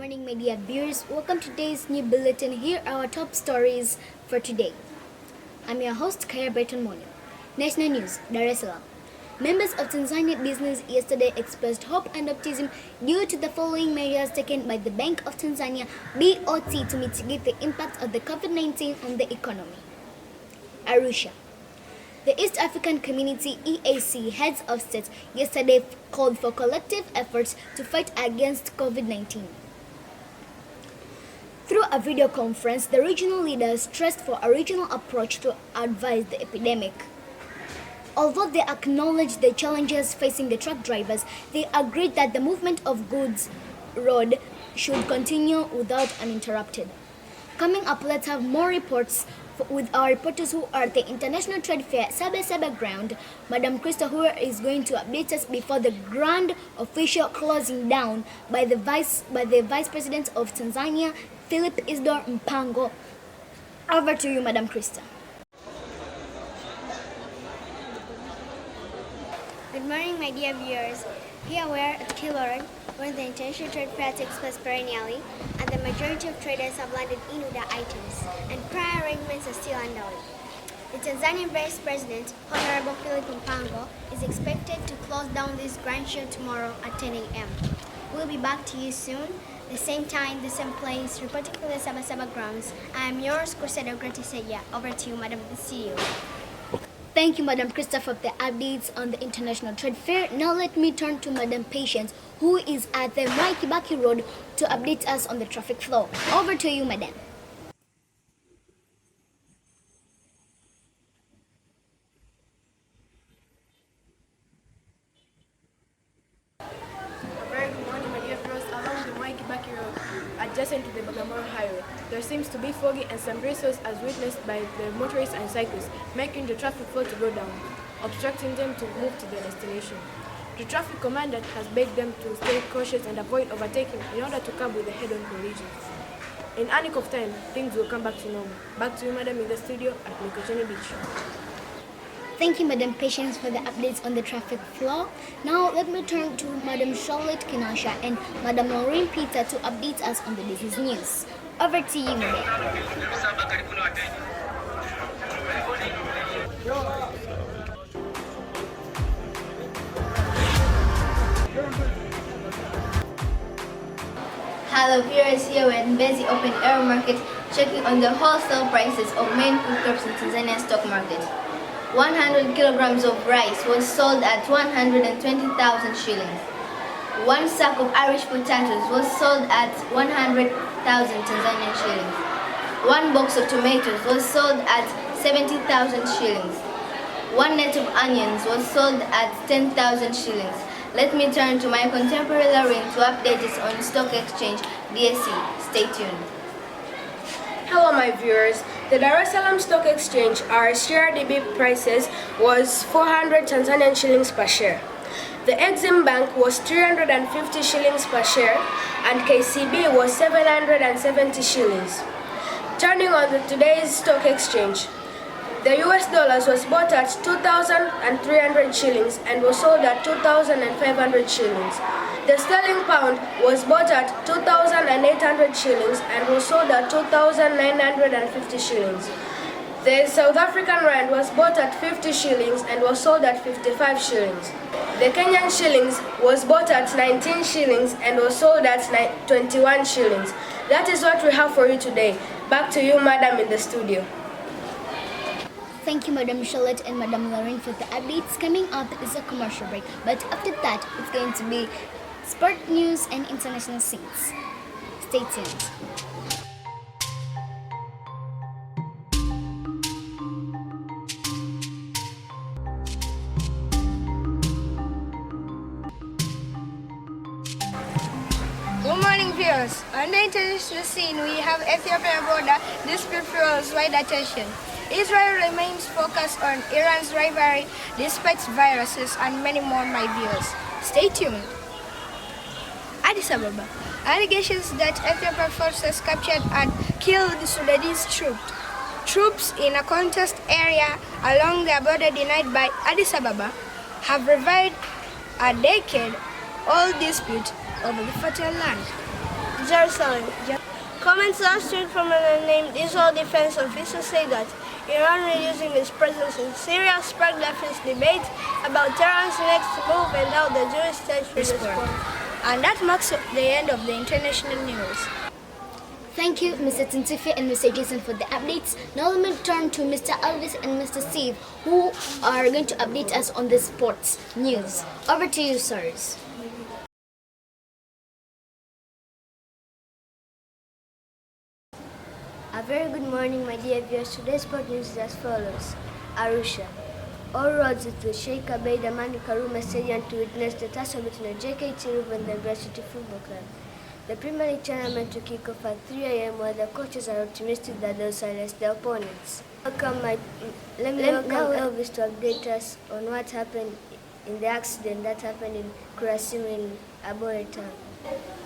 morning, media viewers. Welcome to today's new bulletin. Here are our top stories for today. I'm your host, Kaya Breton Monyo. National News, Dar es Salaam. Members of Tanzania Business yesterday expressed hope and optimism due to the following measures taken by the Bank of Tanzania (BOT) to mitigate the impact of the COVID-19 on the economy. Arusha. The East African Community (EAC) heads of state yesterday called for collective efforts to fight against COVID-19. Through a video conference, the regional leaders stressed for a regional approach to advise the epidemic. Although they acknowledged the challenges facing the truck drivers, they agreed that the movement of goods road should continue without uninterrupted. Coming up, let's have more reports with our reporters who are at the International Trade Fair Sabasaba ground. Madam Krista, who is going to update us before the grand official closing down by the Vice President of Tanzania, Philip Isidore Mpango. Over to you, Madam Krista. Good morning, my dear viewers. Here we are at Kilorod, where the International Trade Fair takes place perennially, and the majority of traders have landed in with their items, and prior arrangements are still underway. The Tanzanian Vice President, Honorable Philip Mpango, is expected to close down this grand show tomorrow at 10 a.m. We'll be back to you soon, the same time, the same place, reporting from the Sabasaba grounds. I am yours, Crusado Gratiseya. Over to you, Madam the CEO. Thank you, Madam Krista, for the updates on the International Trade Fair. Now let me turn to Madam Patience, who is at the Mwai Kibaki Road, to update us on the traffic flow. Over to you, Madam. Very good morning, my dear friends. Along the Mwai Kibaki Road, adjacent to the Bagamoyo Highway, there seems to be foggy and some drizzles as witnessed by the motorists and cyclists, making the traffic flow to go down, obstructing them to move to their destination. The traffic commandant has begged them to stay cautious and avoid overtaking in order to curb with the head-on collisions. In a nick of time, things will come back to normal. Back to you, Madam, in the studio at Mikocheni Beach. Thank you, Madam Patience, for the updates on the traffic flow. Now let me turn to Madam Charlotte Kinasha and Madam Maureen Peter to update us on the business news. Over to you, Madam. Hello viewers, here we're at Mbezi Open Air Market, checking on the wholesale prices of main food crops in Tanzania stock market. 100 kilograms of rice was sold at 120,000 shillings. One sack of Irish potatoes was sold at 100,000 Tanzanian shillings. One box of tomatoes was sold at 70,000 shillings. One net of onions was sold at 10,000 shillings. Let me turn to my contemporary Lorraine to update us on stock exchange, DSE. Stay tuned. Hello my viewers, the Dar es Salaam Stock Exchange, our CRDB prices was 400 Tanzanian shillings per share. The Exim Bank was 350 shillings per share and KCB was 770 shillings. Turning on today's stock exchange, the US dollars was bought at 2,300 shillings and was sold at 2,500 shillings. The sterling pound was bought at 2,800 shillings and was sold at 2,950 shillings. The South African rand was bought at 50 shillings and was sold at 55 shillings. The Kenyan shillings was bought at 19 shillings and was sold at 21 shillings. That is what we have for you today. Back to you, Madam, in the studio. Thank you, Madam Charlotte and Madam Lorraine, for the updates. Coming up is a commercial break, but after that, it's going to be sport news and international scenes. Stay tuned. Good morning, viewers. On the international scene, we have Ethiopian border dispute fuels wide attention. Israel remains focused on Iran's rivalry despite viruses and many more, my viewers. Stay tuned. Addis Ababa. Allegations that Ethiopian forces captured and killed Sudanese troops in a contest area along their border denied by Addis Ababa have revived a decade-old dispute over the fertile land. Jerusalem. Comments last week from an unnamed Israel defense official say that Iran reducing its presence in Syria sparked a fierce debate about Tehran's next move and how the Jewish state should respond. And that marks the end of the international news. Thank you, Mr. Tintifi and Mr. Jason for the updates. Now let me turn to Mr. Elvis and Mr. Steve, who are going to update us on the sports news. Over to you, sirs. A very good morning, my dear viewers. Today's sport news is as follows. Arusha. All roads to Sheikh Abeid Amani Karume Stadium to witness the tussle between the JKT Ruvu and the Varsity Football Club. The Premier League tournament will kick off at 3 a.m. where the coaches are optimistic that they'll silence their opponents. Let me welcome Elvis to update us on what happened in the accident that happened in Kurasimu in Abore town.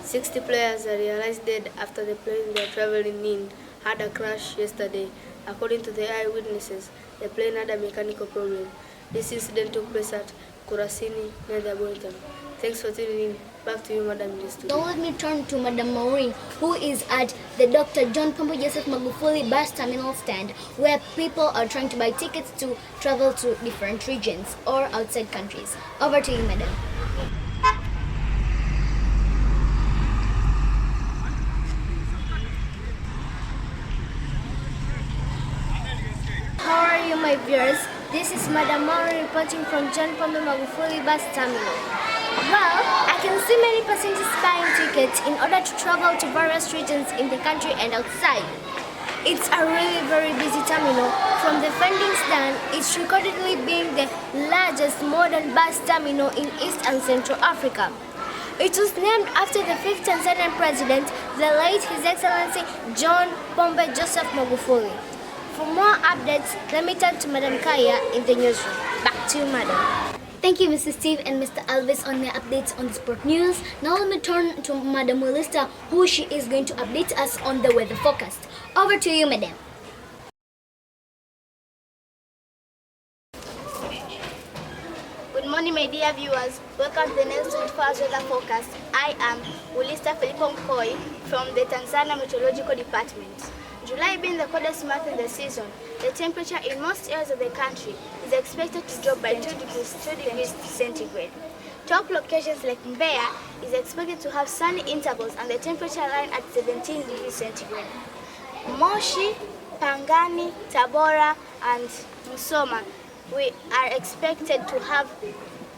60 players are realized dead after the plane they are traveling in had a crash yesterday. According to the eyewitnesses, the plane had a mechanical problem. This incident took place at Kurasini near the Abore town. Thanks for tuning in. Back to you, Madam Minister. Now let me turn to Madam Maureen, who is at the Dr. John Pombe Joseph Magufuli bus terminal stand, where people are trying to buy tickets to travel to different regions or outside countries. Over to you, Madam. How are you, my viewers? This is Madam Maureen reporting from John Pombe Magufuli bus terminal. Well, I can see many passengers buying tickets in order to travel to various regions in the country and outside. It's a really very busy terminal. From the findings done, it's recordedly being the largest modern bus terminal in East and Central Africa. It was named after the 5th Tanzanian president, the late His Excellency John Pombe Joseph Magufuli. For more updates, let me turn to Madam Kaya in the newsroom. Back to you, Madam. Thank you, Mr. Steve and Mr. Elvis, on their updates on the sport news. Now let me turn to Madam Willista, who she is going to update us on the weather forecast. Over to you, Madam. Good morning, my dear viewers. Welcome to the next 24 hours weather forecast. I am Willista Philippo Mkoi from the Tanzania Meteorological Department. July being the coldest month in the season, the temperature in most areas of the country is expected to drop by 2 degrees centigrade. Top locations like Mbeya is expected to have sunny intervals and the temperature line at 17 degrees centigrade. Moshi, Pangani, Tabora, and Musoma, we are expected to have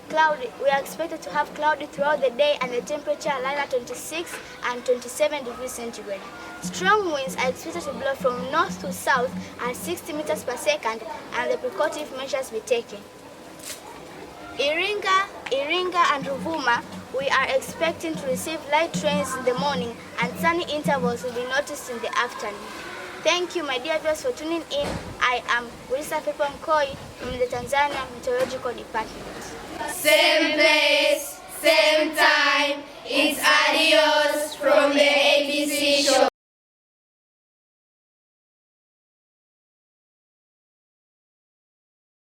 cloudy throughout the day and the temperature line at 26 and 27 degrees centigrade. Strong winds are expected to blow from north to south at 60 meters per second and the precautive measures be taken. Iringa and Ruvuma, we are expecting to receive light rains in the morning and sunny intervals will be noticed in the afternoon. Thank you, my dear viewers, for tuning in. I am Willista Philippo Mkoi from the Tanzania Meteorological Department. Sempre